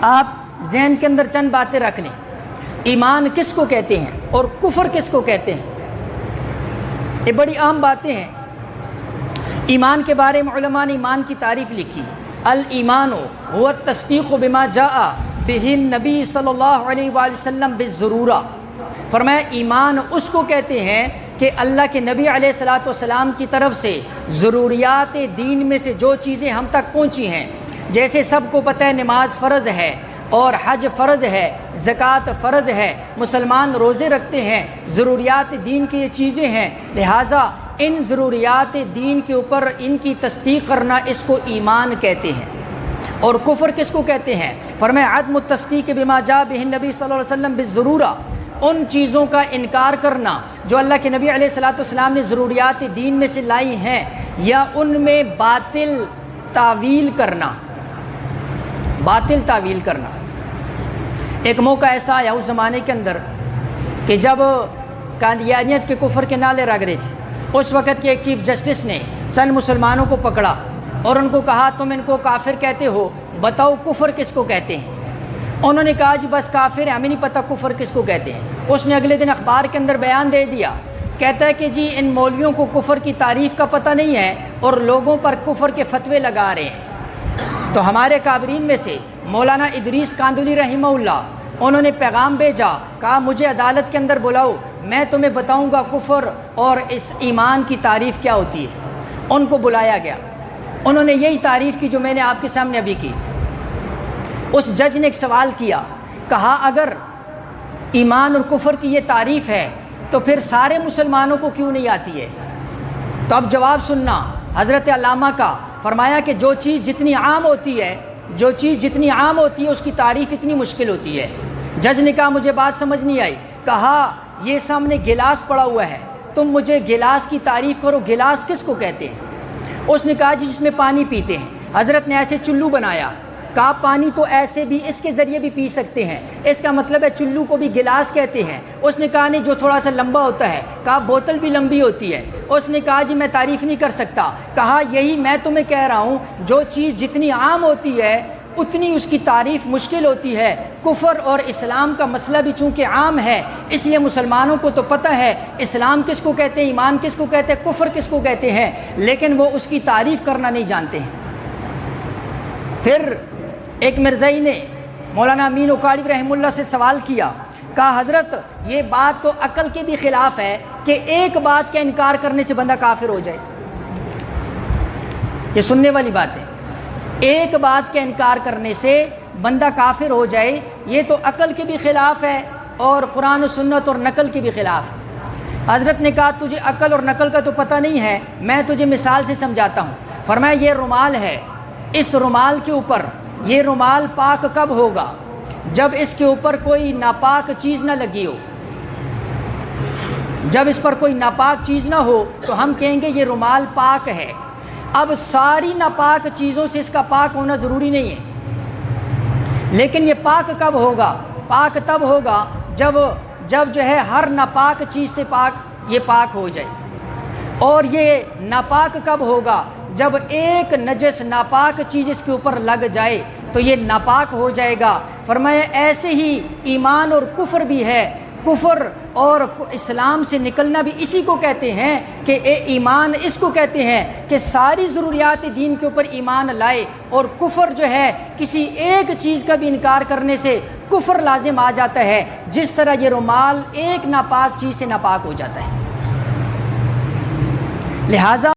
آپ ذہن کے اندر چند باتیں رکھ لیں، ایمان کس کو کہتے ہیں اور کفر کس کو کہتے ہیں؟ یہ بڑی عام باتیں ہیں۔ ایمان کے بارے میں علماء نے ایمان کی تعریف لکھی، الایمان هو التصدیق بما جاء به النبی صلی اللہ علیہ وآلہ وسلم بالضرورہ۔ فرمایا ایمان اس کو کہتے ہیں کہ اللہ کے نبی علیہ الصلوۃ والسلام کی طرف سے ضروریات دین میں سے جو چیزیں ہم تک پہنچی ہیں، جیسے سب کو پتہ ہے نماز فرض ہے اور حج فرض ہے، زکوٰۃ فرض ہے، مسلمان روزے رکھتے ہیں، ضروریات دین کی یہ چیزیں ہیں، لہٰذا ان ضروریات دین کے اوپر ان کی تصدیق کرنا اس کو ایمان کہتے ہیں۔ اور کفر کس کو کہتے ہیں؟ فرمایا عدم التصدیق بما جاء به النبی صلی اللہ علیہ وسلم بالضرورہ، ان چیزوں کا انکار کرنا جو اللہ کے نبی علیہ الصلوۃ والسلام نے ضروریات دین میں سے لائی ہیں، یا ان میں باطل تعویل کرنا۔ باطل تعویل کرنا۔ ایک موقع ایسا آیا اس زمانے کے اندر کہ جب قادیانیت کے کفر کے نعرے لگ رہے تھے، اس وقت کے ایک چیف جسٹس نے چند مسلمانوں کو پکڑا اور ان کو کہا تم ان کو کافر کہتے ہو، بتاؤ کفر کس کو کہتے ہیں؟ انہوں نے کہا جی بس کافر ہے، ہمیں نہیں پتہ کفر کس کو کہتے ہیں۔ اس نے اگلے دن اخبار کے اندر بیان دے دیا، کہتا ہے کہ جی ان مولویوں کو کفر کی تعریف کا پتہ نہیں ہے اور لوگوں پر کفر کے فتوے لگا رہے ہیں۔ تو ہمارے کابرین میں سے مولانا ادریس کاندولی رحمہ اللہ، انہوں نے پیغام بھیجا، کہا مجھے عدالت کے اندر بلاؤ، میں تمہیں بتاؤں گا کفر اور اس ایمان کی تعریف کیا ہوتی ہے۔ ان کو بلایا گیا، انہوں نے یہی تعریف کی جو میں نے آپ کے سامنے ابھی کی۔ اس جج نے ایک سوال کیا، کہا اگر ایمان اور کفر کی یہ تعریف ہے تو پھر سارے مسلمانوں کو کیوں نہیں آتی ہے؟ تو اب جواب سننا حضرت علامہ کا، فرمایا کہ جو چیز جتنی عام ہوتی ہے اس کی تعریف اتنی مشکل ہوتی ہے۔ جج نے کہا مجھے بات سمجھ نہیں آئی، کہا یہ سامنے گلاس پڑا ہوا ہے، تم مجھے گلاس کی تعریف کرو، گلاس کس کو کہتے ہیں؟ اس نے کہا جی جس میں پانی پیتے ہیں۔ حضرت نے ایسے چلو بنایا، کہا پانی تو ایسے بھی اس کے ذریعے بھی پی سکتے ہیں، اس کا مطلب ہے چلو کو بھی گلاس کہتے ہیں۔ اس نے کہا نہیں، جو تھوڑا سا لمبا ہوتا ہے، کہا بوتل بھی لمبی ہوتی ہے۔ اس نے کہا جی میں تعریف نہیں کر سکتا، کہا یہی میں تمہیں کہہ رہا ہوں، جو چیز جتنی عام ہوتی ہے اتنی اس کی تعریف مشکل ہوتی ہے۔ کفر اور اسلام کا مسئلہ بھی چونکہ عام ہے، اس لیے مسلمانوں کو تو پتہ ہے اسلام کس کو کہتے ہیں، ایمان کس کو کہتے ہیں، کفر کس کو کہتے ہیں، لیکن وہ اس کی تعریف کرنا نہیں جانتے ہیں۔ پھر ایک مرزائی نے مولانا امین اکاڑی رحمہ اللہ سے سوال کیا، کہا حضرت یہ بات تو عقل کے بھی خلاف ہے کہ ایک بات کا انکار کرنے سے بندہ کافر ہو جائے۔ یہ سننے والی بات ہے، ایک بات کا انکار کرنے سے بندہ کافر ہو جائے، یہ تو عقل کے بھی خلاف ہے اور قرآن و سنت اور نقل کے بھی خلاف ہے۔ حضرت نے کہا تجھے عقل اور نقل کا تو پتہ نہیں ہے، میں تجھے مثال سے سمجھاتا ہوں۔ فرمایا یہ رومال ہے، اس رومال کے اوپر یہ رومال پاک کب ہوگا؟ جب اس کے اوپر کوئی ناپاک چیز نہ لگی ہو۔ جب اس پر کوئی ناپاک چیز نہ ہو تو ہم کہیں گے یہ رومال پاک ہے۔ اب ساری ناپاک چیزوں سے اس کا پاک ہونا ضروری نہیں ہے، لیکن یہ پاک کب ہوگا؟ پاک تب ہوگا جب جو ہے ہر ناپاک چیز سے یہ پاک ہو جائے۔ اور یہ ناپاک کب ہوگا؟ جب ایک نجس ناپاک چیز اس کے اوپر لگ جائے تو یہ ناپاک ہو جائے گا۔ فرمایا ایسے ہی ایمان اور کفر بھی ہے، کفر اور اسلام سے نکلنا بھی اسی کو کہتے ہیں کہ ایمان اس کو کہتے ہیں کہ ساری ضروریات دین کے اوپر ایمان لائے، اور کفر جو ہے کسی ایک چیز کا بھی انکار کرنے سے کفر لازم آ جاتا ہے، جس طرح یہ رومال ایک ناپاک چیز سے ناپاک ہو جاتا ہے۔ لہٰذا